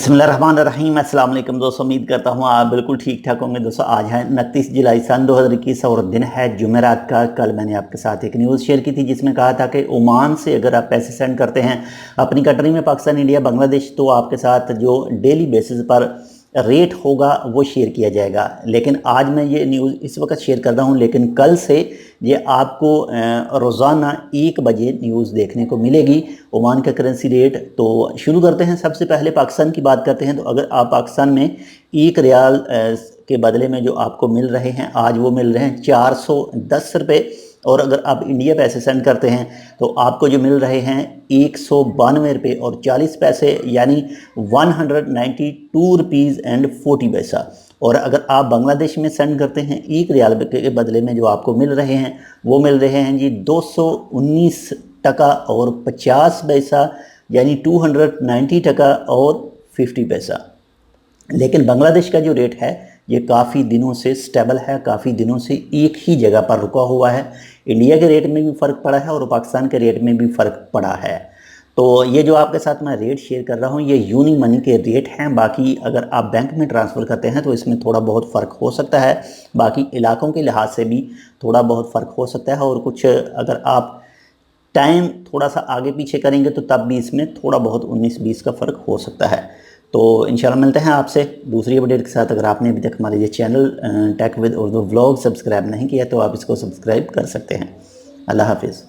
बिस्मिल्लाहिर्रहमानिर्रहीम। अस्सलाम वालेकुम दोस्तों, उम्मीद करता हूँ आप बिल्कुल ठीक ठाक होंगे। दोस्तों आज है 29 जुलाई सन 2021 और दिन है जुमेरात का। कल मैंने आपके साथ एक न्यूज़ शेयर की थी जिसमें कहा था कि ओमान से अगर आप पैसे सेंड करते हैं अपनी कंट्री में, पाकिस्तान, इंडिया, बांग्लादेश, तो आपके साथ जो डेली बेसिस पर रेट होगा वो शेयर किया जाएगा। लेकिन आज मैं ये न्यूज़ इस वक्त शेयर कर रहा हूँ, लेकिन कल से ये आपको रोज़ाना 1 बजे न्यूज़ देखने को मिलेगी ओमान का करेंसी रेट। तो शुरू करते हैं। सबसे पहले पाकिस्तान की बात करते हैं। तो अगर आप पाकिस्तान में 1 रियाल के बदले में जो आपको मिल रहे हैं आज, वो मिल रहे हैं 410 रुपये। और अगर आप इंडिया पैसे सेंड करते हैं तो आपको जो मिल रहे हैं 192 रुपये और 40 पैसे, यानी 192 रुपीज़ एंड 40 पैसा। और अगर आप बांग्लादेश में सेंड करते हैं 1 रियाल के बदले में जो आपको मिल रहे हैं वो मिल रहे हैं जी 219 टका और 50 पैसा, यानी 290 टका और 50 पैसा। लेकिन बांग्लादेश का जो रेट है ये काफ़ी दिनों से स्टेबल है, काफ़ी दिनों से एक ही जगह पर रुका हुआ है। इंडिया के रेट में भी फ़र्क पड़ा है और पाकिस्तान के रेट में भी फ़र्क पड़ा है। तो ये जो आपके साथ मैं रेट शेयर कर रहा हूँ ये यूनी मनी के रेट हैं। बाकी अगर आप बैंक में ट्रांसफ़र करते हैं तो इसमें थोड़ा बहुत फ़र्क हो सकता है, बाकी इलाकों के लिहाज से भी थोड़ा बहुत फ़र्क हो सकता है। और कुछ अगर आप टाइम थोड़ा सा आगे पीछे करेंगे तो तब भी इसमें थोड़ा बहुत 19-20 का फ़र्क हो सकता है। तो इंशाल्लाह मिलते हैं आपसे दूसरी अपडेट के साथ। अगर आपने अभी तक हमारे ये channel tech with Urdu vlog subscribe नहीं किया तो आप इसको सब्सक्राइब कर सकते हैं। अल्लाह हाफिज़।